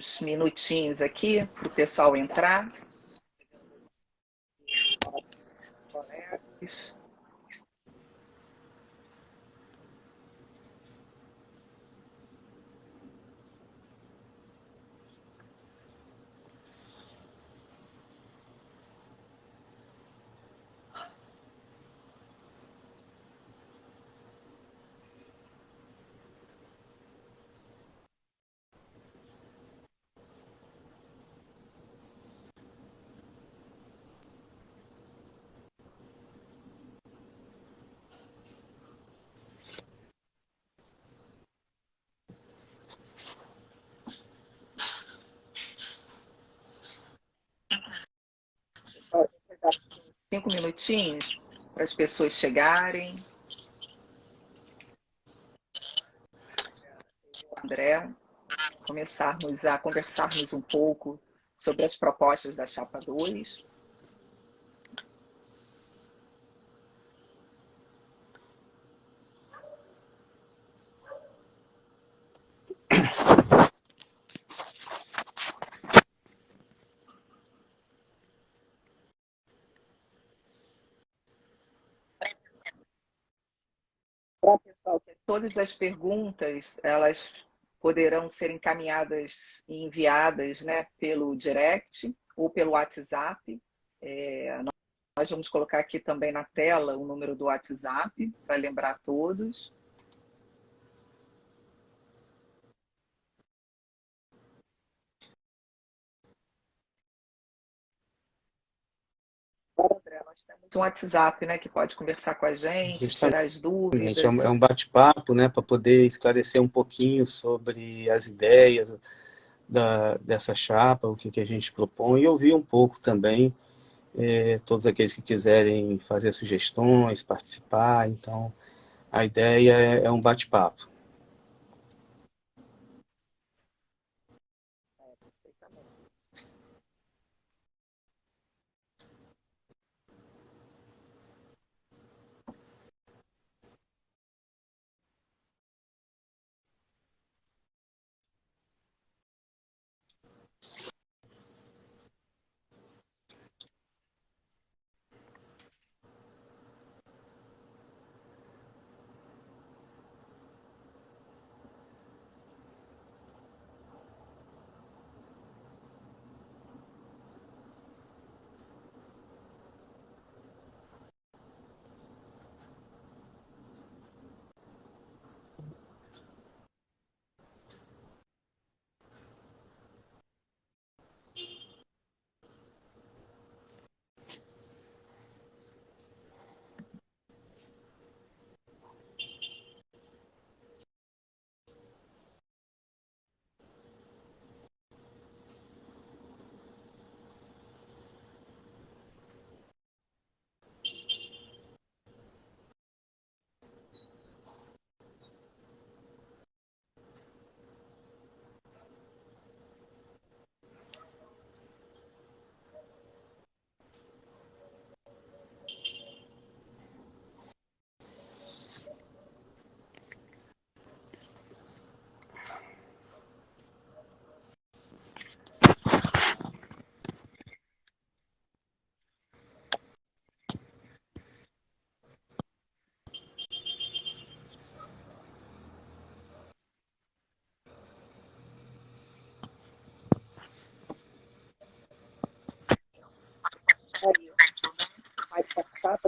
uns minutinhos aqui para o pessoal entrar. Colegas. Vou dar 5 minutinhos para as pessoas chegarem. André, começarmos a conversarmos um pouco sobre as propostas da Chapa 2. Para pessoal, todas as perguntas, elas poderão ser encaminhadas e enviadas, né, pelo direct ou pelo WhatsApp. Nós vamos colocar aqui também na tela o número do WhatsApp, para lembrar todos. André, nós temos um WhatsApp, né, que pode conversar com a gente, tirar as dúvidas. É um bate-papo, né, para poder esclarecer um pouquinho sobre as ideias dessa chapa, o que a gente propõe, e ouvir um pouco também todos aqueles que quiserem fazer sugestões, participar. Então, a ideia é um bate-papo.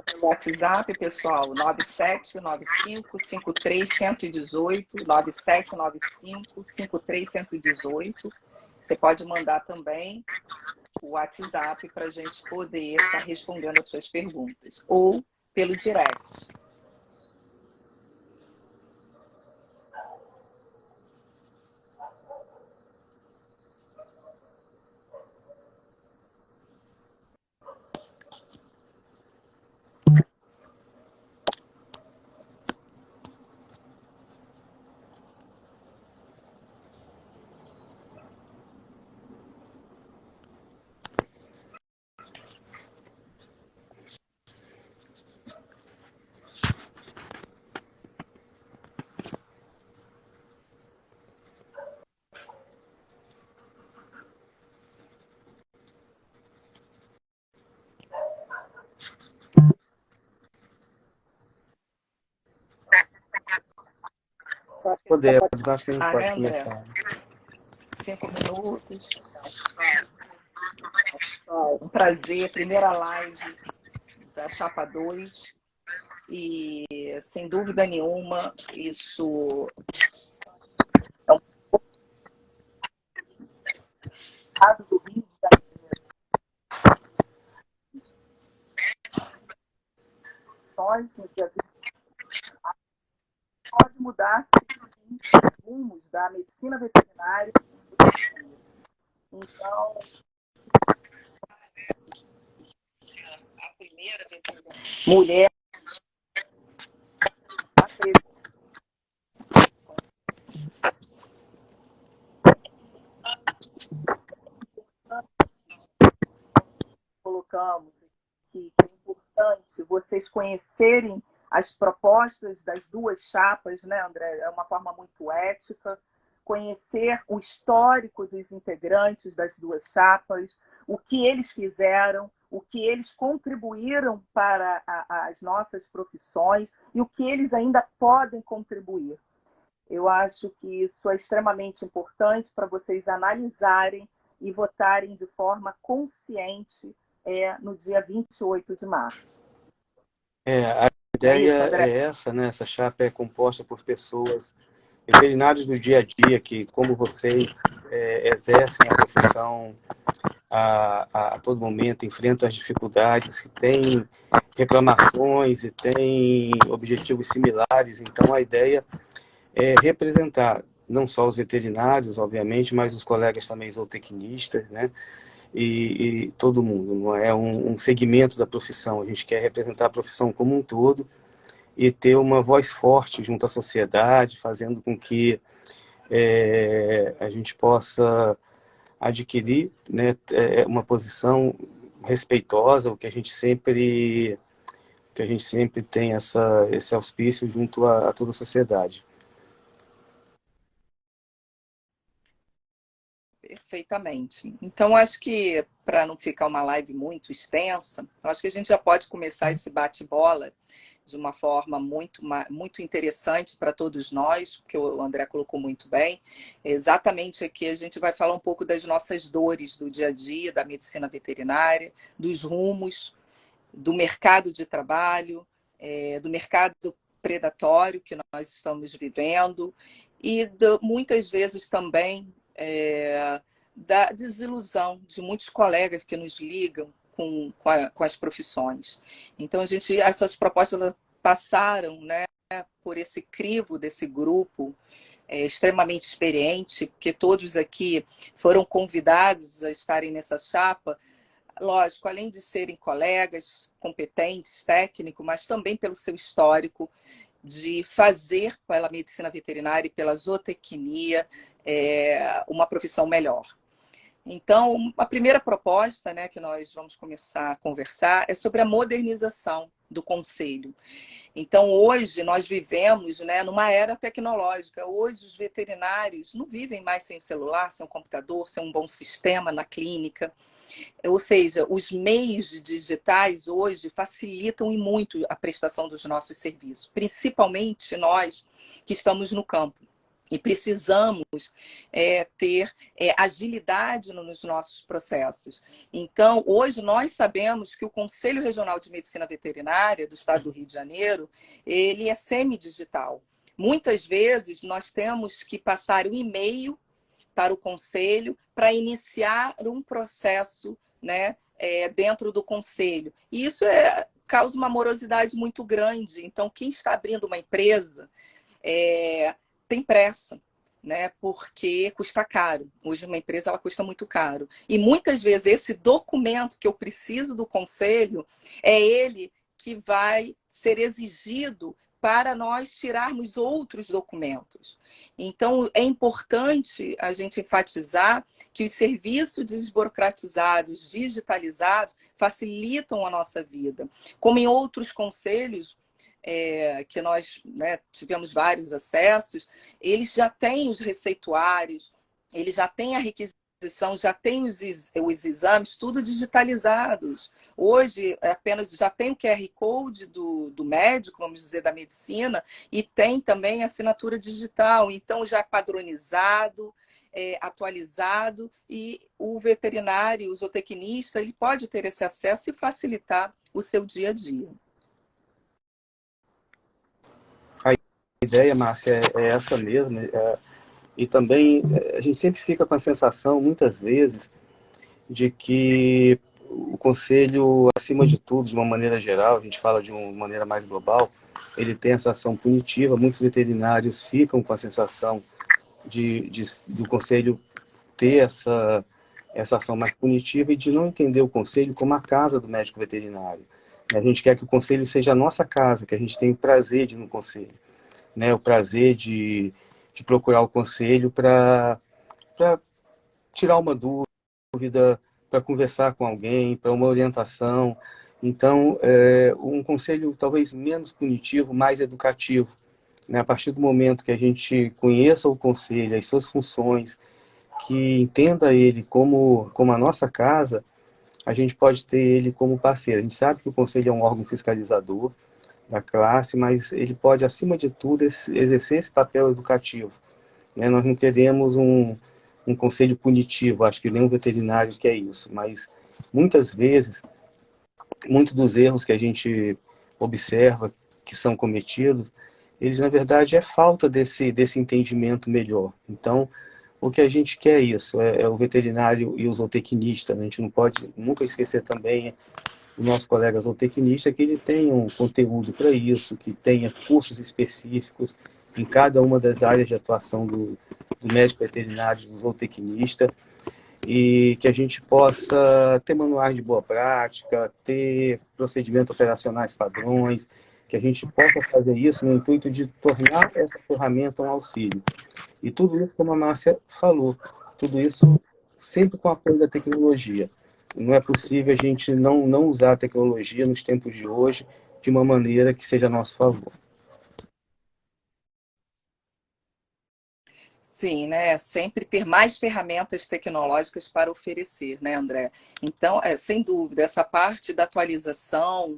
Pelo WhatsApp, pessoal, 9795-53118, 9795-53118. Você pode mandar também o WhatsApp para a gente poder estar respondendo as suas perguntas, ou pelo direct. Podemos, acho que a gente Né, pode André? começar. 5 minutos. Um prazer, primeira live da Chapa 2. E, sem dúvida nenhuma, isso é um estado do Rio de Janeiro, no dia 20, pode mudar os rumos da medicina veterinária. Então, a primeira mulher colocamos que é importante vocês conhecerem as propostas das duas chapas, né, André? É uma forma muito ética, conhecer o histórico dos integrantes das duas chapas, o que eles fizeram, o que eles contribuíram para as nossas profissões e o que eles ainda podem contribuir. Eu acho que isso é extremamente importante para vocês analisarem e votarem de forma consciente no dia 28 de março. A ideia é essa, né? Essa chapa é composta por pessoas, veterinários do dia a dia, que, como vocês, exercem a profissão a todo momento, enfrentam as dificuldades, que têm reclamações e têm objetivos similares. Então, a ideia é representar não só os veterinários, obviamente, mas os colegas também zootecnistas, né? E todo mundo, não é um segmento da profissão. A gente quer representar a profissão como um todo e ter uma voz forte junto à sociedade, fazendo com que a gente possa adquirir, né, uma posição respeitosa, o que a gente sempre tem esse auspício junto a toda a sociedade. Perfeitamente. Então, acho que, para não ficar uma live muito extensa, acho que a gente já pode começar esse bate-bola de uma forma muito interessante para todos nós, porque o André colocou muito bem. Exatamente aqui a gente vai falar um pouco das nossas dores do dia a dia, da medicina veterinária, dos rumos, do mercado de trabalho, do mercado predatório que nós estamos vivendo e muitas vezes também da desilusão de muitos colegas que nos ligam com as profissões. Então, essas propostas passaram, né, por esse crivo desse grupo extremamente experiente, porque todos aqui foram convidados a estarem nessa chapa, lógico, além de serem colegas competentes, técnicos, mas também pelo seu histórico de fazer pela medicina veterinária e pela zootecnia uma profissão melhor. Então, a primeira proposta, né, que nós vamos começar a conversar é sobre a modernização do conselho. Então, hoje, nós vivemos, né, numa era tecnológica. Hoje, os veterinários não vivem mais sem celular, sem um computador, sem um bom sistema na clínica. Ou seja, os meios digitais hoje facilitam e muito a prestação dos nossos serviços, principalmente nós que estamos no campo. E precisamos ter agilidade nos nossos processos. Então, hoje nós sabemos que o Conselho Regional de Medicina Veterinária do Estado do Rio de Janeiro, ele é semidigital. Muitas vezes nós temos que passar um e-mail para o Conselho para iniciar um processo, né, dentro do Conselho. E isso causa uma morosidade muito grande. Então, quem está abrindo uma empresa tem pressa, né? Porque custa caro. Hoje uma empresa ela custa muito caro. E muitas vezes esse documento que eu preciso do conselho é ele que vai ser exigido para nós tirarmos outros documentos. Então, é importante a gente enfatizar que os serviços desburocratizados, digitalizados, facilitam a nossa vida. Como em outros conselhos, que nós, né, tivemos vários acessos, eles já têm os receituários, eles já têm a requisição disposição, já tem os exames tudo digitalizados. Hoje, apenas já tem o QR Code do médico, vamos dizer, da medicina, e tem também a assinatura digital. Então, já é padronizado, atualizado, e o veterinário, o zootecnista, ele pode ter esse acesso e facilitar o seu dia a dia. A ideia, Márcia, é essa mesmo. E também a gente sempre fica com a sensação, muitas vezes, de que o conselho, acima de tudo, de uma maneira geral, a gente fala de uma maneira mais global, ele tem essa ação punitiva. Muitos veterinários ficam com a sensação do conselho ter essa ação mais punitiva e de não entender o conselho como a casa do médico veterinário. A gente quer que o conselho seja a nossa casa, que a gente tenha o prazer de ir no conselho, né? O prazer de procurar o conselho para tirar uma dúvida, para conversar com alguém, para uma orientação. Então, um conselho talvez menos punitivo, mais educativo, né? A partir do momento que a gente conheça o conselho, as suas funções, que entenda ele como a nossa casa, a gente pode ter ele como parceiro. A gente sabe que o conselho é um órgão fiscalizador da classe, mas ele pode, acima de tudo, exercer esse papel educativo, né? Nós não queremos um conselho punitivo, acho que nenhum veterinário quer isso, mas muitas vezes, muitos dos erros que a gente observa que são cometidos, eles na verdade é falta desse entendimento melhor. Então, o que a gente quer é isso, é o veterinário e o zootecnista, né? A gente não pode nunca esquecer também o nosso colega zootecnista, que ele tenha um conteúdo para isso, que tenha cursos específicos em cada uma das áreas de atuação do médico veterinário, do zootecnista, e que a gente possa ter manuais de boa prática, ter procedimentos operacionais padrões, que a gente possa fazer isso no intuito de tornar essa ferramenta um auxílio. E tudo isso, como a Márcia falou, tudo isso sempre com o apoio da tecnologia. Não é possível a gente não usar a tecnologia nos tempos de hoje de uma maneira que seja a nosso favor. Sim, né? Sempre ter mais ferramentas tecnológicas para oferecer, né, André? Então, sem dúvida, essa parte da atualização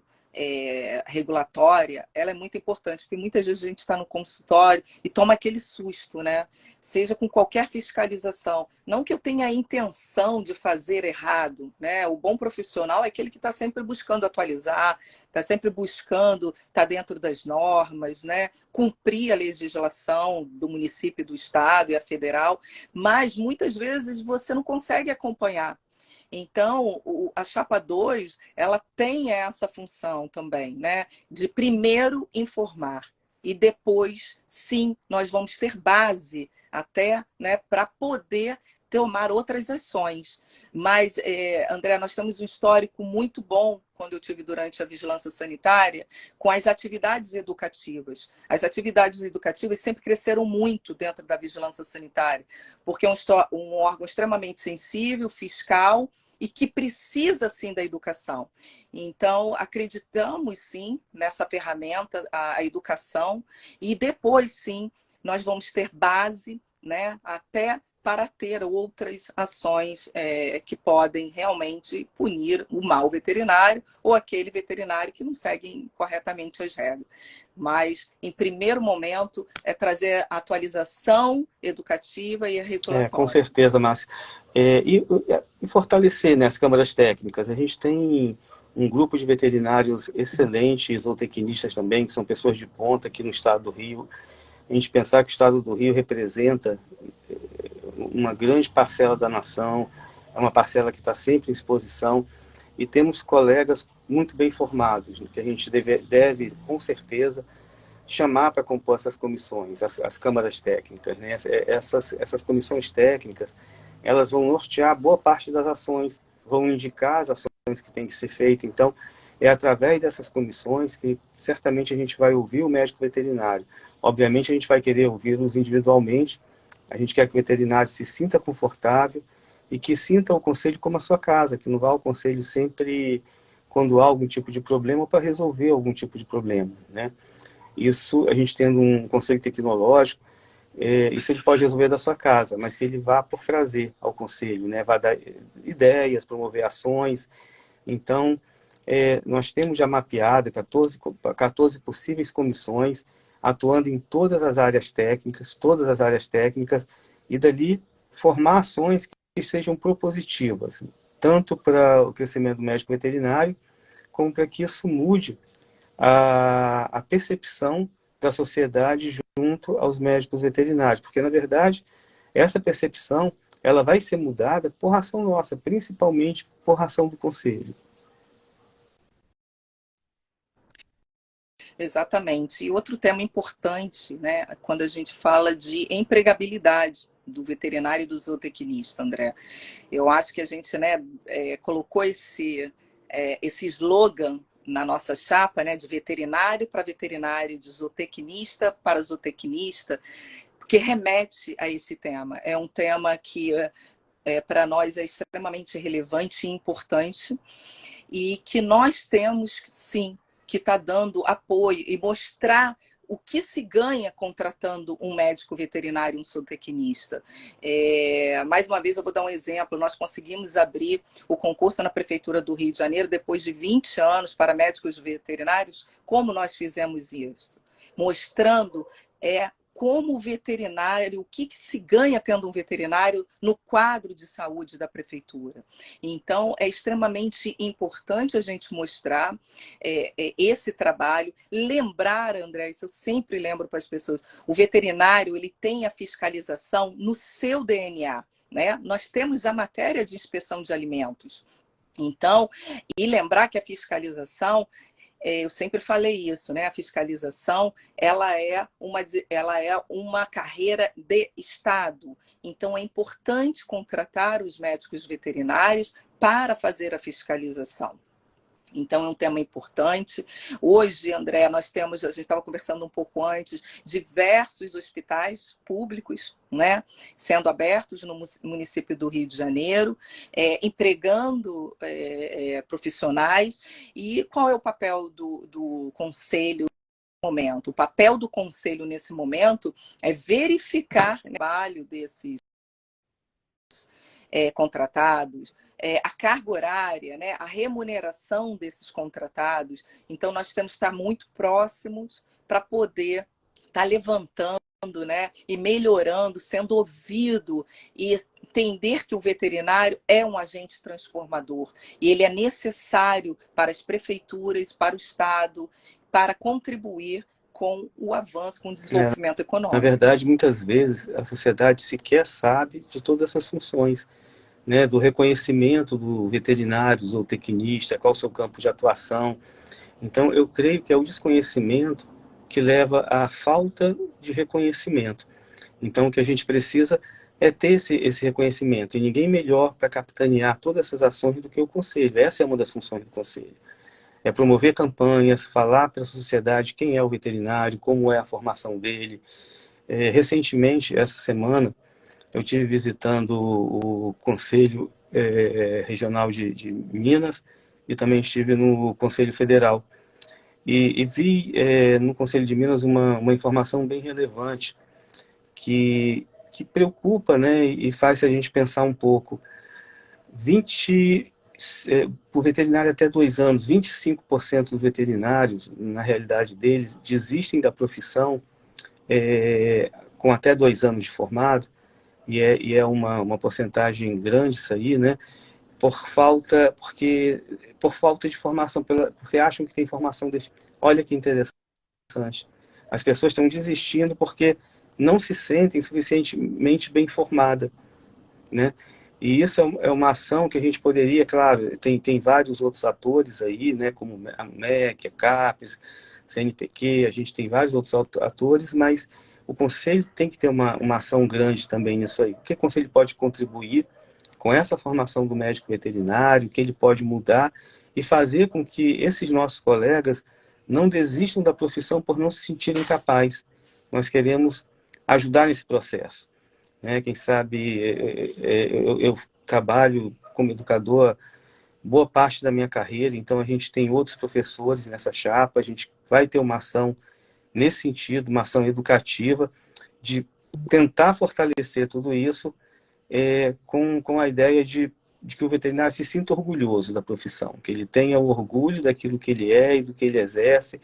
regulatória, ela é muito importante, porque muitas vezes a gente está no consultório e toma aquele susto, né? Seja com qualquer fiscalização. Não que eu tenha a intenção de fazer errado, né? O bom profissional é aquele que está sempre buscando atualizar, está sempre buscando estar dentro das normas, né? Cumprir a legislação do município, do estado e a federal, mas muitas vezes você não consegue acompanhar. Então, a chapa 2, ela tem essa função também, né? De primeiro informar e depois, sim, nós vamos ter base até, né, para poder tomar outras ações. Mas, André, nós temos um histórico muito bom, quando eu tive durante a vigilância sanitária, com as atividades educativas. As atividades educativas sempre cresceram muito dentro da vigilância sanitária, porque é um órgão extremamente sensível, fiscal, e que precisa, sim, da educação. Então, acreditamos, sim, nessa ferramenta, a educação, e depois, sim, nós vamos ter base, né, até para ter outras ações que podem realmente punir o mau veterinário ou aquele veterinário que não segue corretamente as regras. Mas, em primeiro momento, é trazer a atualização educativa e a regulatória. Com certeza, Márcia. E fortalecer, né, as câmaras técnicas. A gente tem um grupo de veterinários excelentes, zootecnistas também, que são pessoas de ponta aqui no estado do Rio. A gente pensar que o estado do Rio representa uma grande parcela da nação, é uma parcela que está sempre em exposição, e temos colegas muito bem formados, que a gente deve com certeza, chamar para compor essas comissões, as câmaras técnicas, né? Essas comissões técnicas, elas vão nortear boa parte das ações, vão indicar as ações que têm que ser feitas. Então, é através dessas comissões que certamente a gente vai ouvir o médico veterinário. Obviamente, a gente vai querer ouvi-los individualmente. A gente quer que o veterinário se sinta confortável e que sinta o conselho como a sua casa, que não vá ao conselho sempre quando há algum tipo de problema ou para resolver algum tipo de problema, né? Isso, a gente tendo um conselho tecnológico, isso ele pode resolver da sua casa, mas que ele vá por prazer ao conselho, né? Vá dar ideias, promover ações. Então, nós temos já mapeado 14 possíveis comissões, atuando em todas as áreas técnicas, e dali formar ações que sejam propositivas, tanto para o crescimento do médico veterinário, como para que isso mude a percepção da sociedade junto aos médicos veterinários, porque, na verdade, essa percepção ela vai ser mudada por ação nossa, principalmente por ação do Conselho. Exatamente. E outro tema importante, né, quando a gente fala de empregabilidade do veterinário e do zootecnista, André. Eu acho que a gente, né, colocou esse slogan na nossa chapa, né, de veterinário para veterinário, de zootecnista para zootecnista, que remete a esse tema. É um tema que para nós é extremamente relevante e importante, e que nós temos, sim, que estar dando apoio e mostrar o que se ganha contratando um médico veterinário e um zootecnista. Mais uma vez, eu vou dar um exemplo. Nós conseguimos abrir o concurso na Prefeitura do Rio de Janeiro depois de 20 anos para médicos veterinários. Como nós fizemos isso? Mostrando como o veterinário, o que se ganha tendo um veterinário no quadro de saúde da prefeitura. Então, é extremamente importante a gente mostrar esse trabalho. Lembrar, André, isso eu sempre lembro para as pessoas, o veterinário ele tem a fiscalização no seu DNA. Né? Nós temos a matéria de inspeção de alimentos. Então, e lembrar que a fiscalização, eu sempre falei isso, né? A fiscalização ela é uma carreira de Estado. Então, é importante contratar os médicos veterinários para fazer a fiscalização. Então, é um tema importante. Hoje, André, nós temos, a gente estava conversando um pouco antes, diversos hospitais públicos, né, sendo abertos no município do Rio de Janeiro, empregando profissionais. E qual é o papel do conselho nesse momento? O papel do conselho nesse momento é verificar o trabalho desses contratados, a carga horária, né, a remuneração desses contratados. Então, nós temos que estar muito próximos para poder estar levantando, né, e melhorando, sendo ouvido, e entender que o veterinário é um agente transformador. E ele é necessário para as prefeituras, para o Estado, para contribuir com o avanço, com o desenvolvimento econômico. Na verdade, muitas vezes, a sociedade sequer sabe de todas essas funções, né, do reconhecimento do veterinário, do zootecnista, qual o seu campo de atuação. Então, eu creio que é o desconhecimento que leva à falta de reconhecimento. Então, o que a gente precisa é ter esse reconhecimento, e ninguém melhor para capitanear todas essas ações do que o Conselho. Essa é uma das funções do Conselho. É promover campanhas, falar para a sociedade quem é o veterinário, como é a formação dele. Recentemente, essa semana, eu estive visitando o Conselho Regional de Minas, e também estive no Conselho Federal. E vi no Conselho de Minas uma informação bem relevante que preocupa, né, e faz a gente pensar um pouco. Por veterinário até 2 anos, 25% dos veterinários, na realidade deles, desistem da profissão com até 2 anos de formado, e é uma porcentagem grande isso aí, né? Por falta de formação, porque acham que tem formação deficiente. Olha que interessante. As pessoas estão desistindo porque não se sentem suficientemente bem formadas, né? E isso é uma ação que a gente poderia, claro, tem vários outros atores aí, né, como a MEC, a CAPES, CNPq, a gente tem vários outros atores, mas o Conselho tem que ter uma ação grande também nisso aí. O que o Conselho pode contribuir com essa formação do médico veterinário, que ele pode mudar e fazer com que esses nossos colegas não desistam da profissão por não se sentirem capazes. Nós queremos ajudar nesse processo. Quem sabe, eu trabalho como educador boa parte da minha carreira, então a gente tem outros professores nessa chapa, a gente vai ter uma ação nesse sentido, uma ação educativa, de tentar fortalecer tudo isso com a ideia de que o veterinário se sinta orgulhoso da profissão, que ele tenha o orgulho daquilo que ele é e do que ele exerce,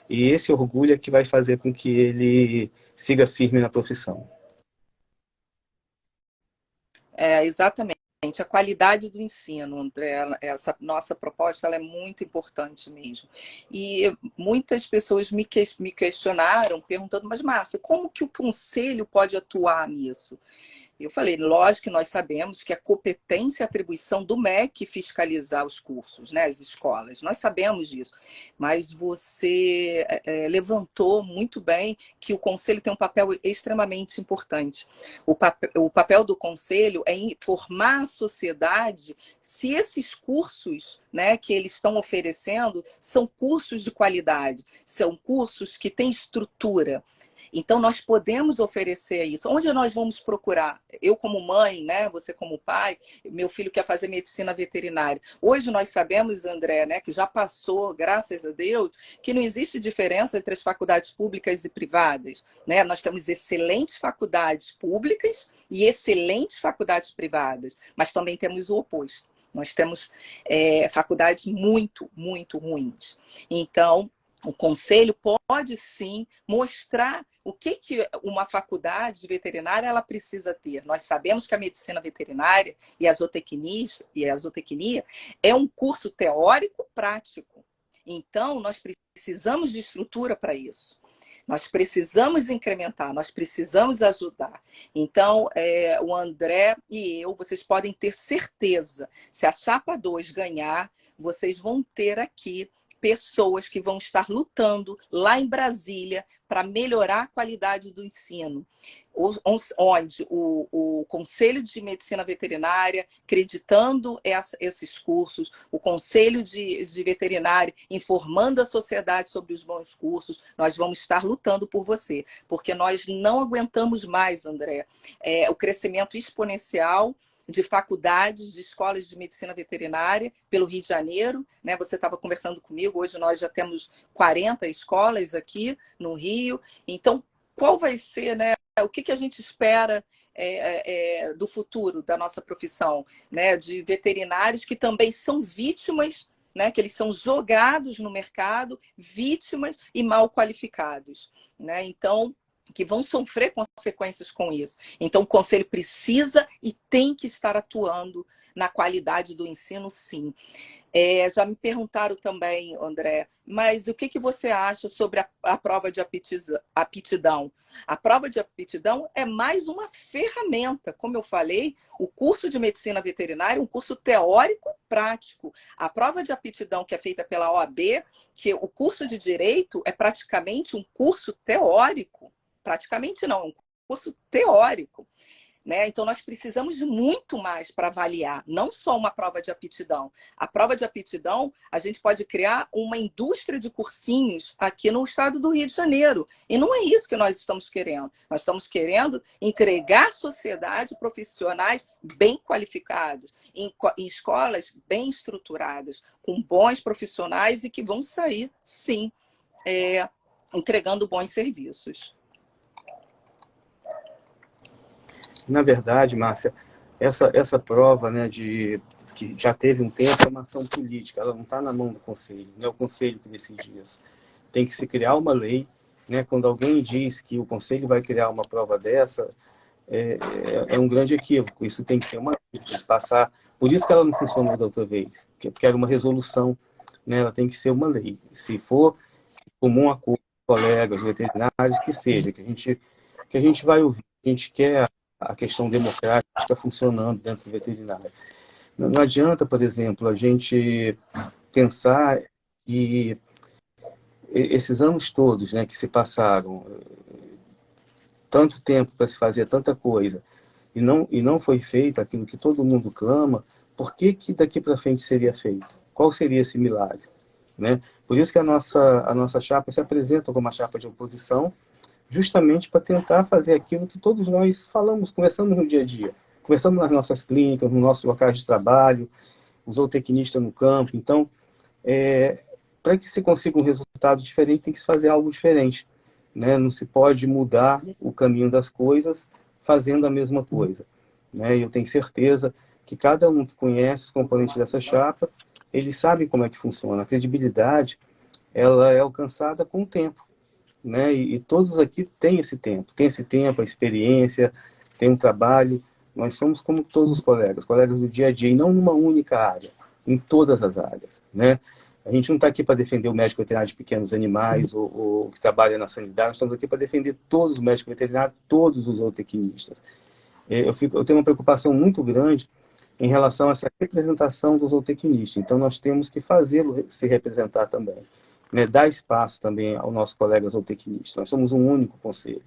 e esse orgulho é que vai fazer com que ele siga firme na profissão. Exatamente. A qualidade do ensino, André, essa nossa proposta ela é muito importante mesmo. E muitas pessoas me questionaram, perguntando, mas Márcia, como que o conselho pode atuar nisso? Eu falei, lógico que nós sabemos que a competência e atribuição do MEC fiscalizar os cursos, né, as escolas, nós sabemos disso, mas você levantou muito bem que o conselho tem um papel extremamente importante. O papel do conselho é informar a sociedade se esses cursos, né, que eles estão oferecendo são cursos de qualidade, são cursos que têm estrutura. Então, nós podemos oferecer isso. Onde nós vamos procurar? Eu como mãe, né? Você como pai, meu filho quer fazer medicina veterinária. Hoje nós sabemos, André, né, que já passou, graças a Deus, que não existe diferença entre as faculdades públicas e privadas. Né? Nós temos excelentes faculdades públicas e excelentes faculdades privadas, mas também temos o oposto. Nós temos faculdades muito, muito ruins. Então, o conselho pode sim mostrar o que uma faculdade veterinária ela precisa ter. Nós sabemos que a medicina veterinária e a zootecnia é um curso teórico prático. Então, nós precisamos de estrutura para isso. Nós precisamos incrementar, nós precisamos ajudar. Então, o André e eu, vocês podem ter certeza, se a Chapa 2 ganhar, vocês vão ter aqui pessoas que vão estar lutando lá em Brasília para melhorar a qualidade do ensino, onde o Conselho de Medicina Veterinária acreditando esses cursos, o Conselho de Veterinária informando a sociedade sobre os bons cursos, nós vamos estar lutando por você, porque nós não aguentamos mais, André, o crescimento exponencial de faculdades, de escolas de medicina veterinária pelo Rio de Janeiro, né? Você estava conversando comigo, hoje nós já temos 40 escolas aqui no Rio. Então, qual vai ser, né? O que a gente espera do futuro da nossa profissão, né? De veterinários que também são vítimas, né? Que eles são jogados no mercado, vítimas e mal qualificados, né? Então, que vão sofrer consequências com isso. Então, o Conselho precisa e tem que estar atuando na qualidade do ensino, sim. Já me perguntaram também, André, mas o que você acha sobre a prova de aptidão? A prova de aptidão é mais uma ferramenta. Como eu falei, o curso de medicina veterinária é um curso teórico prático. A prova de aptidão que é feita pela OAB, que o curso de direito é praticamente um curso teórico. Praticamente não, é um curso teórico. Né? Então, nós precisamos de muito mais para avaliar, não só uma prova de aptidão. A prova de aptidão, a gente pode criar uma indústria de cursinhos aqui no estado do Rio de Janeiro. E não é isso que nós estamos querendo. Nós estamos querendo entregar à sociedade profissionais bem qualificados, em escolas bem estruturadas, com bons profissionais e que vão sair, sim, entregando bons serviços. Na verdade, Márcia, essa prova, né, que já teve um tempo, é uma ação política, ela não está na mão do Conselho, não é o Conselho que decide isso. Tem que se criar uma lei, né, quando alguém diz que o Conselho vai criar uma prova dessa, é um grande equívoco, isso tem que ter uma lei, tem que passar, por isso que ela não funcionou da outra vez, porque era uma resolução, né, ela tem que ser uma lei. Se for comum acordo com colegas veterinários, que seja, que a gente vai ouvir, a gente quer a questão democrática funcionando dentro do veterinário. Não adianta, por exemplo, a gente pensar que esses anos todos, né, que se passaram, tanto tempo para se fazer tanta coisa, e não foi feito aquilo que todo mundo clama, por que daqui para frente seria feito? Qual seria esse milagre? Né? Por isso que a nossa chapa se apresenta como uma chapa de oposição, justamente para tentar fazer aquilo que todos nós falamos, conversamos no dia a dia. Conversamos nas nossas clínicas, nos nossos locais de trabalho, os zootecnistas no campo. Então, para que se consiga um resultado diferente, tem que se fazer algo diferente. né? Não se pode mudar o caminho das coisas fazendo a mesma coisa, né? E eu tenho certeza que cada um que conhece os componentes dessa chapa, eles sabem como é que funciona. A credibilidade, ela é alcançada com o tempo, né? E todos aqui têm esse tempo, a experiência, tem um trabalho. Nós somos como todos os colegas do dia a dia, e não numa única área, em todas as áreas, né? A gente não está aqui para defender o médico veterinário de pequenos animais ou que trabalha na sanidade, nós estamos aqui para defender todos os médicos veterinários, todos os zootecnistas. Eu tenho uma preocupação muito grande em relação a essa representação do zootecnista. Então, nós temos que fazê-lo se representar também, né? Dar espaço também ao nosso colega zootecnista. Nós somos um único conselho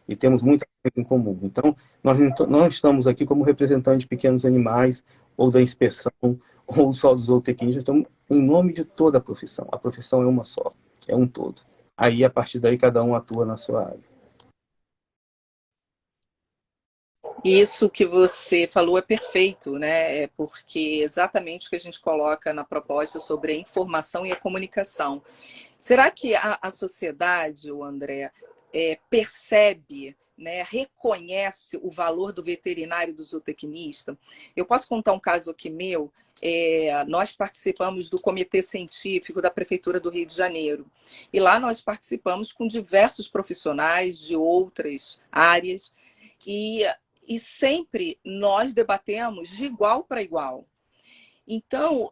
e temos muita coisa em comum. Então, nós não estamos aqui como representantes de pequenos animais ou da inspeção ou só dos zootecnistas, estamos em nome de toda a profissão. A profissão é uma só, é um todo. Aí, a partir daí, cada um atua na sua área. Isso que você falou é perfeito, né? É porque exatamente o que a gente coloca na proposta sobre a informação e a comunicação. Será que a sociedade, o André, percebe, né, reconhece o valor do veterinário e do zootecnista? Eu posso contar um caso aqui meu. Nós participamos do comitê científico da Prefeitura do Rio de Janeiro. E lá nós participamos com diversos profissionais de outras áreas. E sempre nós debatemos de igual para igual. Então,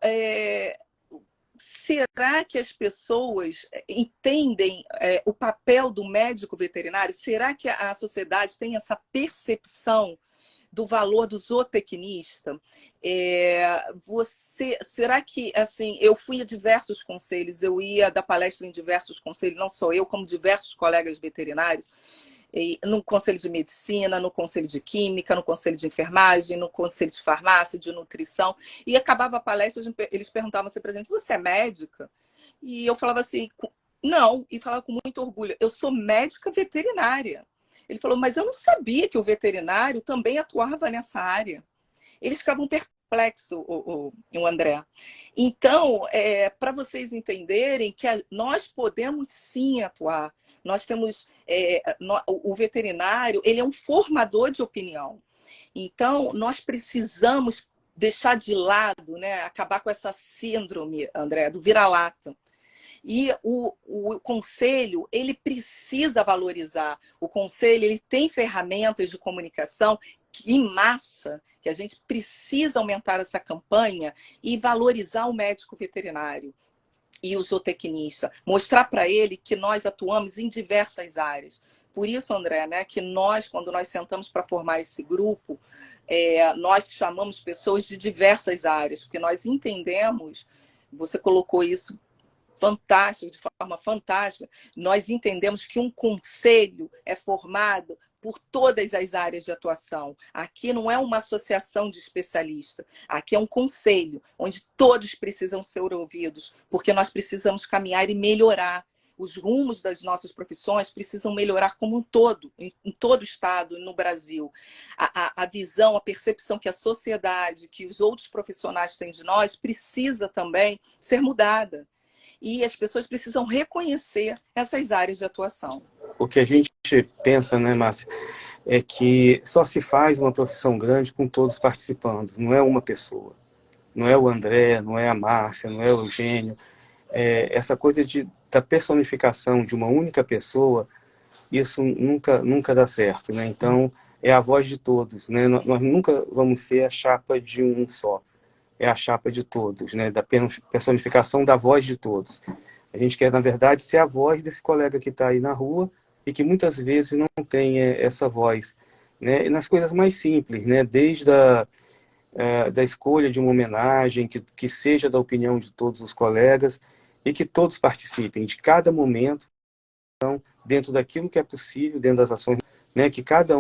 será que as pessoas entendem o papel do médico veterinário? Será que a sociedade tem essa percepção do valor do zootecnista? Será que, assim, eu fui a diversos conselhos, eu ia dar palestra em diversos conselhos, não só eu, como diversos colegas veterinários, no conselho de medicina, no conselho de química, no conselho de enfermagem, no conselho de farmácia, de nutrição, e acabava a palestra, eles perguntavam assim pra gente: você é médica? E eu falava assim: não, e falava com muito orgulho: eu sou médica veterinária. Ele falou: mas eu não sabia que o veterinário também atuava nessa área. Eles ficavam perplexos, o André. Então, para vocês entenderem que nós podemos sim atuar. Nós temos o veterinário, ele é um formador de opinião. Então, nós precisamos deixar de lado, né, acabar com essa síndrome, André, do vira-lata. E o conselho, ele precisa valorizar. O conselho, ele tem ferramentas de comunicação em massa, que a gente precisa aumentar essa campanha e valorizar o médico veterinário e o zootecnista. Mostrar para ele que nós atuamos em diversas áreas. Por isso, André, né, que nós, quando nós sentamos para formar esse grupo, nós chamamos pessoas de diversas áreas, porque nós entendemos, você colocou isso fantástico, de forma fantástica, nós entendemos que um conselho é formado por todas as áreas de atuação. Aqui não é uma associação de especialistas, aqui é um conselho, onde todos precisam ser ouvidos, porque nós precisamos caminhar e melhorar. Os rumos das nossas profissões precisam melhorar como um todo, em todo o Estado e no Brasil. A visão, a percepção que a sociedade, que os outros profissionais têm de nós, precisa também ser mudada. E as pessoas precisam reconhecer essas áreas de atuação. O que a gente pensa, né, Márcia, é que só se faz uma profissão grande com todos participando, não é uma pessoa. Não é o André, não é a Márcia, não é o Eugênio. Essa coisa da personificação de uma única pessoa, isso nunca dá certo, né? Então, é a voz de todos, né? Nós nunca vamos ser a chapa de um só. É a chapa de todos, né? Da personificação da voz de todos. A gente quer, na verdade, ser a voz desse colega que está aí na rua e que muitas vezes não tem essa voz, né? E nas coisas mais simples, né? Desde da escolha de uma homenagem, que seja da opinião de todos os colegas e que todos participem de cada momento, então, dentro daquilo que é possível, dentro das ações, né? Que cada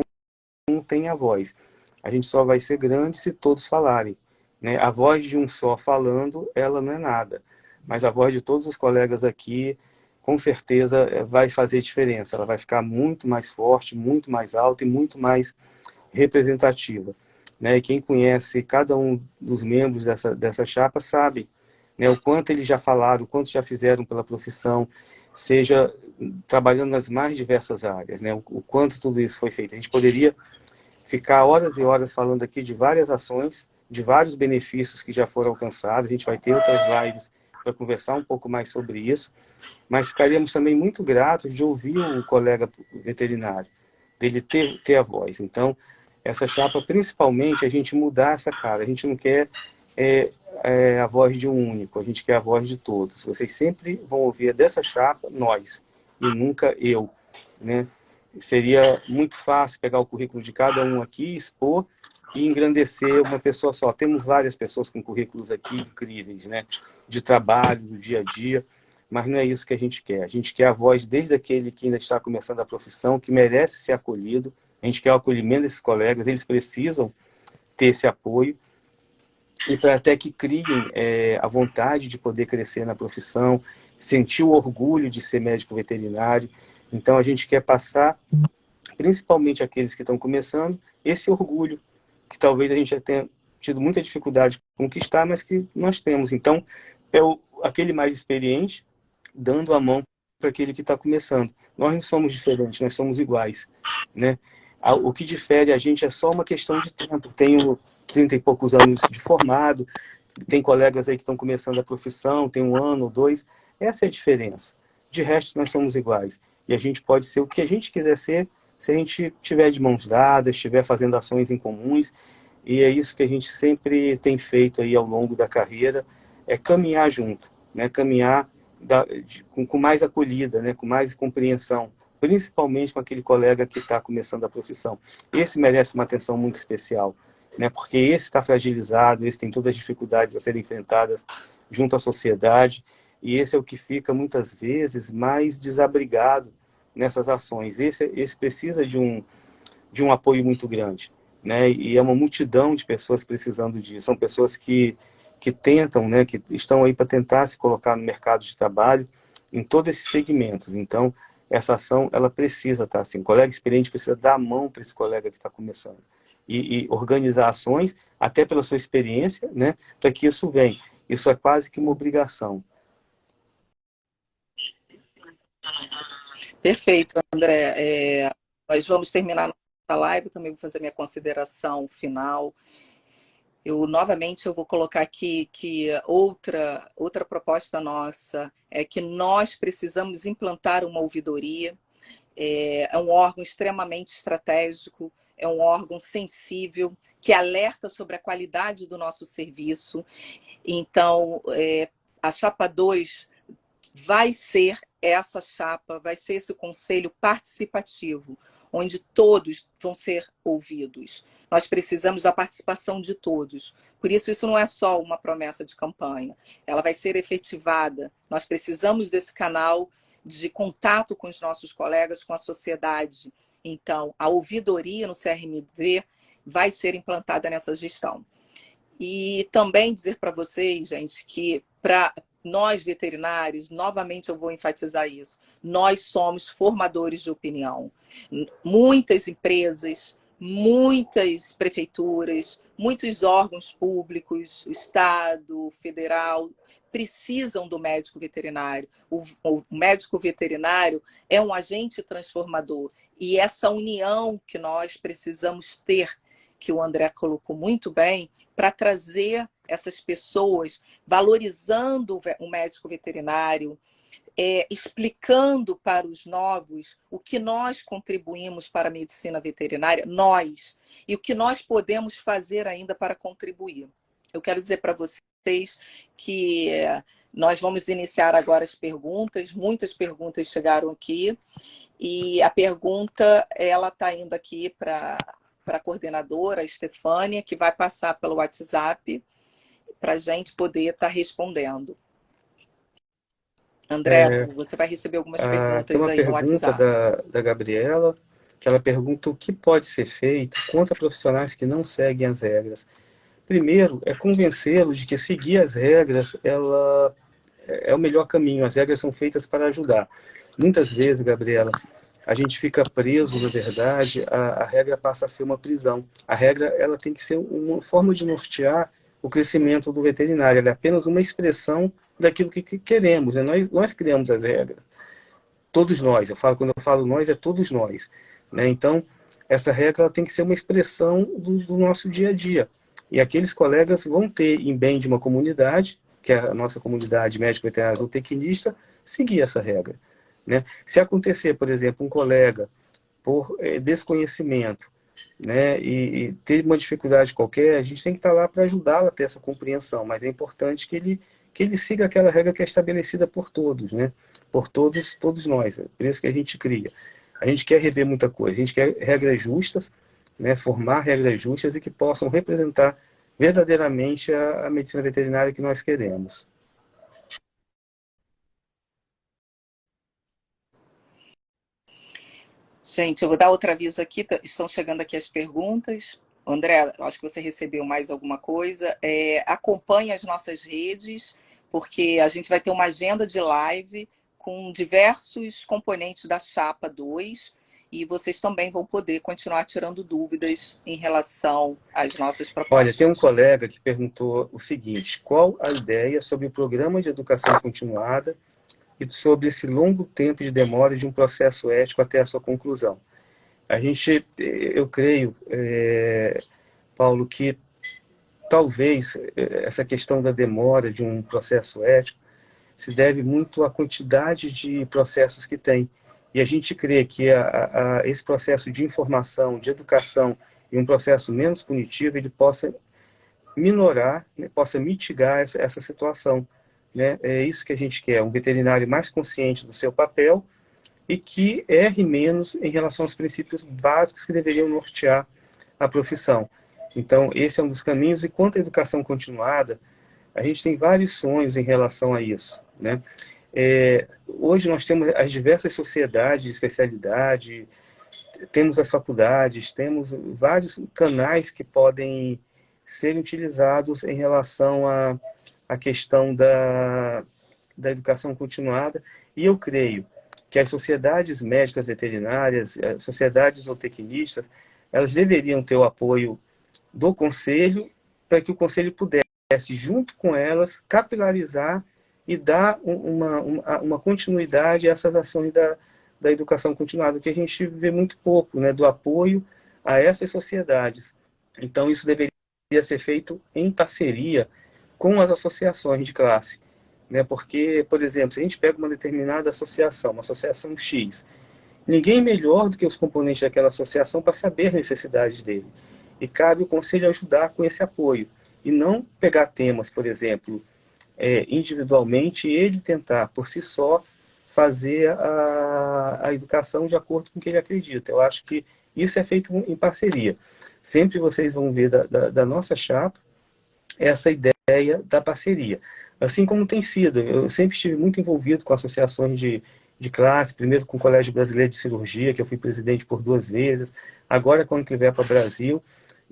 um tenha a voz. A gente só vai ser grande se todos falarem, né? A voz de um só falando, ela não é nada. Mas a voz de todos os colegas aqui, com certeza, vai fazer diferença. Ela vai ficar muito mais forte, muito mais alta e muito mais representativa, né? E quem conhece cada um dos membros dessa chapa sabe, né? O quanto eles já falaram, o quanto já fizeram pela profissão, seja trabalhando nas mais diversas áreas, né? O quanto tudo isso foi feito. A gente poderia ficar horas e horas falando aqui de várias ações, de vários benefícios que já foram alcançados. A gente vai ter outras lives para conversar um pouco mais sobre isso, mas ficaríamos também muito gratos de ouvir o colega veterinário, dele ter a voz. Então, essa chapa, principalmente, a gente mudar essa cara. A gente não quer a voz de um único, a gente quer a voz de todos. Vocês sempre vão ouvir dessa chapa nós, e nunca eu, né? Seria muito fácil pegar o currículo de cada um aqui, expor e engrandecer uma pessoa só. Temos várias pessoas com currículos aqui incríveis, né? De trabalho, do dia a dia, mas não é isso que a gente quer. A gente quer a voz desde aquele que ainda está começando a profissão, que merece ser acolhido. A gente quer o acolhimento desses colegas, eles precisam ter esse apoio, e para até que criem a vontade de poder crescer na profissão, sentir o orgulho de ser médico veterinário. Então a gente quer passar, principalmente aqueles que estão começando, esse orgulho, que talvez a gente já tenha tido muita dificuldade de conquistar, mas que nós temos. Então, aquele mais experiente dando a mão para aquele que está começando. Nós não somos diferentes, nós somos iguais, né? O que difere a gente é só uma questão de tempo. Tenho 30 e poucos anos de formado, tem colegas aí que estão começando a profissão, tem 1 ano ou 2. Essa é a diferença. De resto, nós somos iguais. E a gente pode ser o que a gente quiser ser, se a gente estiver de mãos dadas, estiver fazendo ações em comuns. E é isso que a gente sempre tem feito aí ao longo da carreira, é caminhar junto, né? Caminhar com mais acolhida, né? Com mais compreensão, principalmente com aquele colega que está começando a profissão. Esse merece uma atenção muito especial, né? Porque esse está fragilizado, esse tem todas as dificuldades a serem enfrentadas junto à sociedade, e esse é o que fica muitas vezes mais desabrigado nessas ações. Esse precisa de um apoio muito grande, né? E é uma multidão de pessoas precisando disso. São pessoas que tentam, né? Que estão aí para tentar se colocar no mercado de trabalho em todos esses segmentos. Então, essa ação, ela precisa estar assim. O colega experiente precisa dar a mão para esse colega que está começando. E organizar ações, até pela sua experiência, né? Para que isso venha. Isso é quase que uma obrigação. Perfeito, André. Nós vamos terminar nossa live, também vou fazer minha consideração final. Novamente, eu vou colocar aqui que outra proposta nossa é que nós precisamos implantar uma ouvidoria. É um órgão extremamente estratégico, é um órgão sensível, que alerta sobre a qualidade do nosso serviço. Então, a chapa 2 vai ser essa chapa, vai ser esse conselho participativo, onde todos vão ser ouvidos. Nós precisamos da participação de todos. Por isso não é só uma promessa de campanha. Ela vai ser efetivada. Nós precisamos desse canal de contato com os nossos colegas, com a sociedade. Então, a ouvidoria no CRMV vai ser implantada nessa gestão. E também dizer para vocês, gente, que para nós veterinários, novamente eu vou enfatizar isso, nós somos formadores de opinião. Muitas empresas, muitas prefeituras, muitos órgãos públicos, Estado, federal, precisam do médico veterinário. O médico veterinário é um agente transformador. E essa união que nós precisamos ter, que o André colocou muito bem, para trazer essas pessoas, valorizando o médico veterinário, explicando para os novos o que nós contribuímos para a medicina veterinária, nós, e o que nós podemos fazer ainda para contribuir. Eu quero dizer para vocês que nós vamos iniciar agora as perguntas, muitas perguntas chegaram aqui, e a pergunta ela está indo aqui para a coordenadora, a Estefânia, que vai passar pelo WhatsApp para a gente poder estar respondendo. André, você vai receber algumas perguntas aí no WhatsApp. Tem uma pergunta da Gabriela, que ela pergunta o que pode ser feito contra profissionais que não seguem as regras. Primeiro, é convencê-los de que seguir as regras é o melhor caminho. As regras são feitas para ajudar. Muitas vezes, Gabriela, a gente fica preso, na verdade, a regra passa a ser uma prisão. A regra ela tem que ser uma forma de nortear o crescimento do veterinário, ela é apenas uma expressão daquilo que queremos, né? Nós criamos as regras, todos nós, quando eu falo nós, é todos nós, né? Então, essa regra ela tem que ser uma expressão do nosso dia a dia. E aqueles colegas vão ter, em bem de uma comunidade, que é a nossa comunidade médico veterinária zootecnista, seguir essa regra, né? Se acontecer, por exemplo, um colega, por desconhecimento, né, e ter uma dificuldade qualquer, a gente tem que estar lá para ajudá-lo a ter essa compreensão, mas é importante que ele siga aquela regra que é estabelecida por todos, né? Por todos nós, é por isso que a gente cria. A gente quer rever muita coisa, a gente quer regras justas, né, formar regras justas e que possam representar verdadeiramente a medicina veterinária que nós queremos. Gente, eu vou dar outro aviso aqui, estão chegando aqui as perguntas. André, acho que você recebeu mais alguma coisa. Acompanhe as nossas redes, porque a gente vai ter uma agenda de live com diversos componentes da Chapa 2 e vocês também vão poder continuar tirando dúvidas em relação às nossas propostas. Olha, tem um colega que perguntou o seguinte: qual a ideia sobre o programa de educação continuada e sobre esse longo tempo de demora de um processo ético até a sua conclusão? Eu creio, Paulo, que talvez essa questão da demora de um processo ético se deve muito à quantidade de processos que tem. E a gente crê que esse processo de informação, de educação, e um processo menos punitivo, ele possa minorar, né, possa mitigar essa situação, né? É isso que a gente quer, um veterinário mais consciente do seu papel e que erre menos em relação aos princípios básicos que deveriam nortear a profissão. Então, esse é um dos caminhos. E quanto à educação continuada, a gente tem vários sonhos em relação a isso, né? Hoje nós temos as diversas sociedades de especialidade, temos as faculdades, temos vários canais que podem ser utilizados em relação à questão da educação continuada, e eu creio que as sociedades médicas veterinárias, as sociedades zootecnistas, elas deveriam ter o apoio do Conselho para que o Conselho pudesse, junto com elas, capilarizar e dar uma continuidade a essas ações da educação continuada, que a gente vê muito pouco, né, do apoio a essas sociedades. Então, isso deveria ser feito em parceria com as associações de classe, né? Porque, por exemplo, se a gente pega uma determinada associação, uma associação X, ninguém melhor do que os componentes daquela associação para saber as necessidades dele. E cabe o Conselho ajudar com esse apoio. E não pegar temas, por exemplo, individualmente, e ele tentar, por si só, fazer a educação de acordo com o que ele acredita. Eu acho que isso é feito em parceria. Sempre vocês vão ver da nossa chapa essa ideia da parceria. Assim como tem sido. Eu sempre estive muito envolvido com associações de classe, primeiro com o Colégio Brasileiro de Cirurgia, que eu fui presidente por 2 vezes, agora com a Anclivepa Brasil.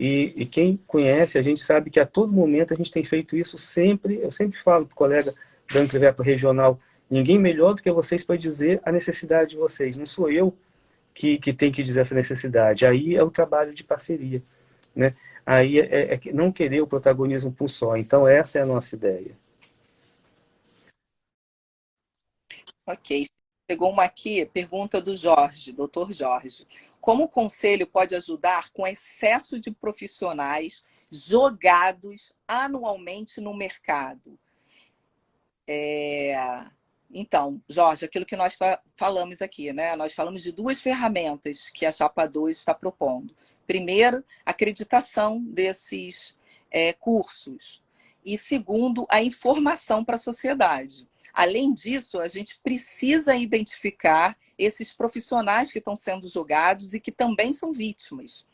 E quem conhece, a gente sabe que a todo momento a gente tem feito isso sempre. Eu sempre falo para o colega da Anclivepa Regional, ninguém melhor do que vocês para dizer a necessidade de vocês. Não sou eu que tem que dizer essa necessidade. Aí é o trabalho de parceria, né? Aí é não querer o protagonismo por só. Então essa é a nossa ideia. Ok. Chegou uma aqui, pergunta do Jorge, doutor Jorge. Como o Conselho pode ajudar com excesso de profissionais jogados anualmente no mercado? Então, Jorge, aquilo que nós falamos aqui, né? Nós falamos de 2 ferramentas que a Chapa 2 está propondo. Primeiro, acreditação desses cursos. E segundo, a informação para a sociedade. Além disso, a gente precisa identificar esses profissionais que estão sendo jogados e que também são vítimas.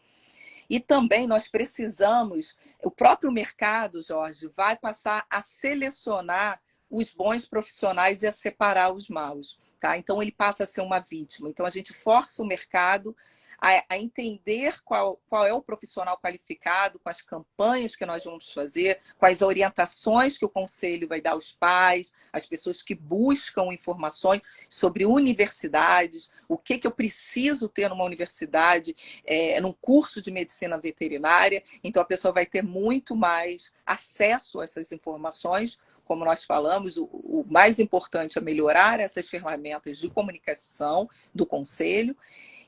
E também nós precisamos, o próprio mercado, Jorge, vai passar a selecionar os bons profissionais e a separar os maus, tá? Então ele passa a ser uma vítima. Então a gente força o mercado a entender qual é o profissional qualificado, com as campanhas que nós vamos fazer, com as orientações que o Conselho vai dar aos pais, às pessoas que buscam informações sobre universidades, o que eu preciso ter numa universidade, num curso de medicina veterinária. Então, a pessoa vai ter muito mais acesso a essas informações. Como nós falamos, o mais importante é melhorar essas ferramentas de comunicação do Conselho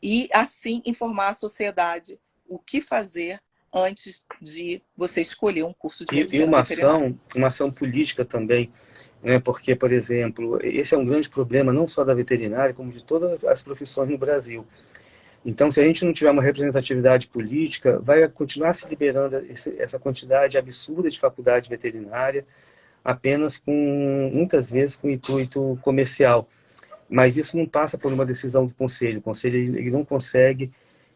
e, assim, informar a sociedade o que fazer antes de você escolher um curso de medicina veterinária. Uma ação política também, né? Porque, por exemplo, esse é um grande problema não só da veterinária, como de todas as profissões no Brasil. Então, se a gente não tiver uma representatividade política, vai continuar se liberando essa quantidade absurda de faculdade veterinária, apenas muitas vezes com intuito comercial. Mas isso não passa por uma decisão do Conselho. O Conselho ele não consegue,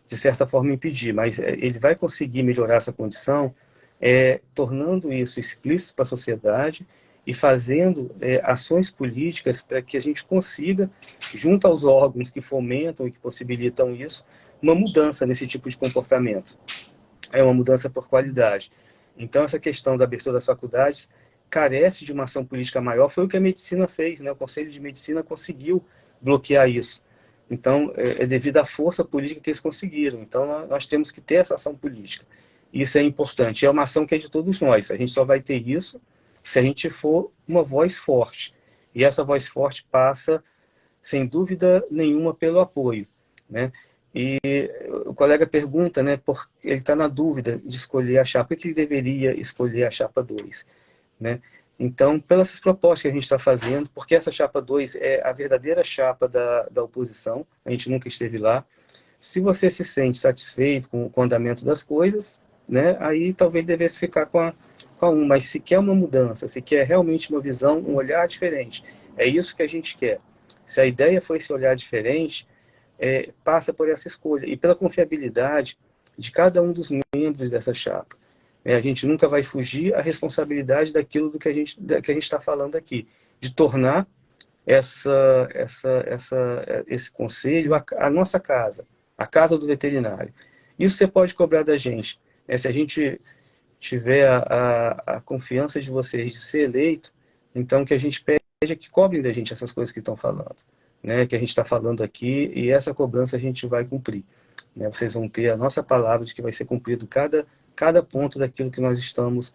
de certa forma, impedir, mas ele vai conseguir melhorar essa condição tornando isso explícito para a sociedade e fazendo ações políticas para que a gente consiga, junto aos órgãos que fomentam e que possibilitam isso, uma mudança nesse tipo de comportamento. É uma mudança por qualidade. Então, essa questão da abertura das faculdades carece de uma ação política maior, foi o que a medicina fez, né? O Conselho de Medicina conseguiu bloquear isso. Então, é devido à força política que eles conseguiram. Então, nós temos que ter essa ação política. Isso é importante. É uma ação que é de todos nós. A gente só vai ter isso se a gente for uma voz forte. E essa voz forte passa, sem dúvida nenhuma, pelo apoio, né? E o colega pergunta, né, ele está na dúvida de escolher a chapa, por que ele deveria escolher a chapa 2? Né? Então, pelas propostas que a gente está fazendo, porque essa chapa 2 é a verdadeira chapa da oposição, a gente nunca esteve lá. Se você se sente satisfeito com o andamento das coisas, né, aí talvez devesse ficar com a 1, mas se quer uma mudança, se quer realmente uma visão, um olhar diferente, é isso que a gente quer. Se a ideia foi esse olhar diferente, passa por essa escolha e pela confiabilidade de cada um dos membros dessa chapa. A gente nunca vai fugir à responsabilidade daquilo que a gente está falando aqui, de tornar esse conselho a nossa casa, a casa do veterinário. Isso você pode cobrar da gente. Se a gente tiver a confiança de vocês de ser eleito, então que a gente pede é que cobrem da gente essas coisas que estão falando, né? Que a gente está falando aqui, e essa cobrança a gente vai cumprir. Né? Vocês vão ter a nossa palavra de que vai ser cumprido cada ponto daquilo que nós estamos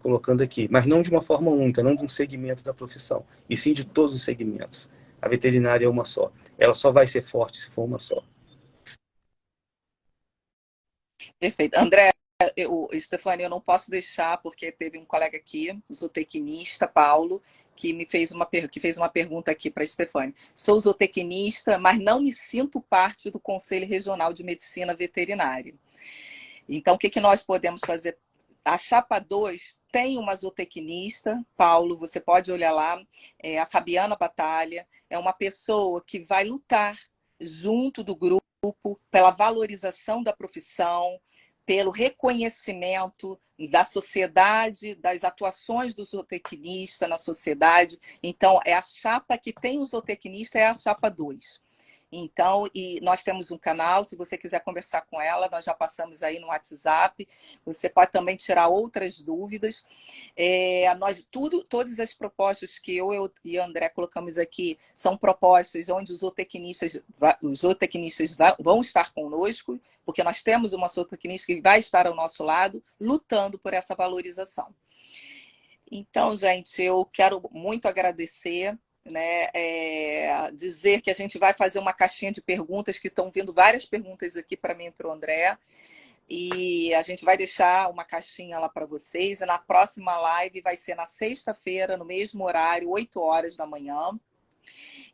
colocando aqui, mas não de uma forma única, não de um segmento da profissão, e sim de todos os segmentos. A veterinária é uma só. Ela só vai ser forte se for uma só. Perfeito. André, Stefania, eu não posso deixar, porque teve um colega aqui, zootecnista, Paulo, que fez uma pergunta aqui para a Stefania. Sou zootecnista, mas não me sinto parte do Conselho Regional de Medicina Veterinária. Então, o que nós podemos fazer? A chapa 2 tem uma zootecnista, Paulo, você pode olhar lá, a Fabiana Batalha, é uma pessoa que vai lutar junto do grupo pela valorização da profissão, pelo reconhecimento da sociedade, das atuações do zootecnista na sociedade. Então, é a chapa que tem o zootecnista, é a chapa 2. Então, e nós temos um canal, se você quiser conversar com ela, nós já passamos aí no WhatsApp, você pode também tirar outras dúvidas. Todas as propostas que eu e a André colocamos aqui são propostas onde os zootecnistas vão estar conosco, porque nós temos uma zootecnista que vai estar ao nosso lado, lutando por essa valorização. Então, gente, eu quero muito agradecer, né, dizer que a gente vai fazer uma caixinha de perguntas, que estão vindo várias perguntas aqui para mim e para o André, e a gente vai deixar uma caixinha lá para vocês, e na próxima live vai ser na sexta-feira, no mesmo horário, 8 horas da manhã,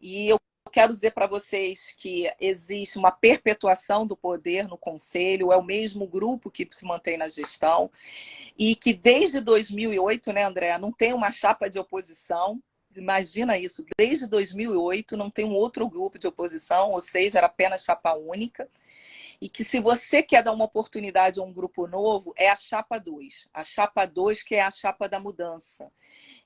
e eu quero dizer para vocês que existe uma perpetuação do poder no Conselho, é o mesmo grupo que se mantém na gestão, e que desde 2008, né, André, não tem uma chapa de oposição. Imagina isso, desde 2008 não tem um outro grupo de oposição, ou seja, era apenas chapa única. E que se você quer dar uma oportunidade a um grupo novo, é a chapa 2. A chapa 2 que é a chapa da mudança.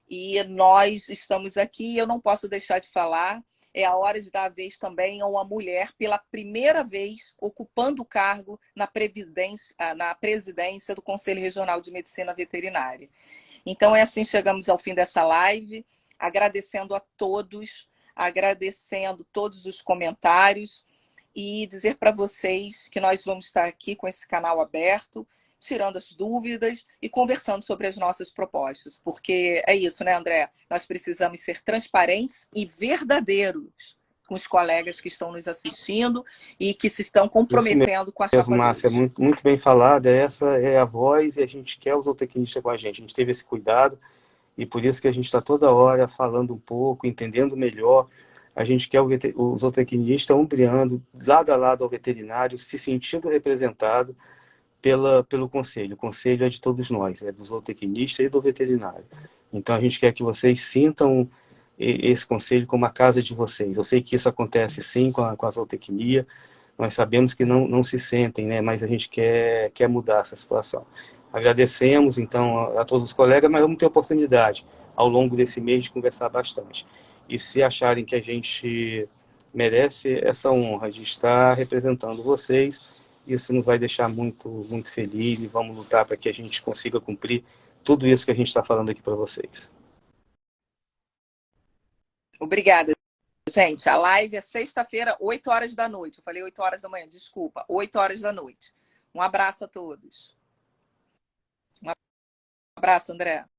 E nós estamos aqui, eu não posso deixar de falar é a hora de dar a vez também a uma mulher pela primeira vez ocupando o cargo na presidência do Conselho Regional de Medicina Veterinária. Então, é assim, chegamos ao fim dessa live, agradecendo a todos, agradecendo todos os comentários e dizer para vocês que nós vamos estar aqui com esse canal aberto, tirando as dúvidas e conversando sobre as nossas propostas. Porque é isso, né, André? Nós precisamos ser transparentes e verdadeiros com os colegas que estão nos assistindo e que se estão comprometendo com a Chapa Márcia, 2. muito bem falado. Essa é a voz e a gente quer os zootecnistas com a gente. A gente teve esse cuidado e por isso que a gente está toda hora falando um pouco, entendendo melhor. A gente quer o zootecnista ombreando lado a lado ao veterinário, se sentindo representado pelo conselho. O conselho é de todos nós, é do zootecnista e do veterinário. Então a gente quer que vocês sintam esse conselho como a casa de vocês. Eu sei que isso acontece sim com a zootecnia, nós sabemos que não se sentem, né? Mas a gente quer mudar essa situação. Agradecemos, então, a todos os colegas, mas vamos ter oportunidade, ao longo desse mês, de conversar bastante. E se acharem que a gente merece essa honra de estar representando vocês, isso nos vai deixar muito, muito feliz e vamos lutar para que a gente consiga cumprir tudo isso que a gente está falando aqui para vocês. Obrigada, gente. A live é sexta-feira, 8 horas da noite. Eu falei 8 horas da manhã, desculpa. 8 horas da noite. Um abraço a todos. Um abraço, André.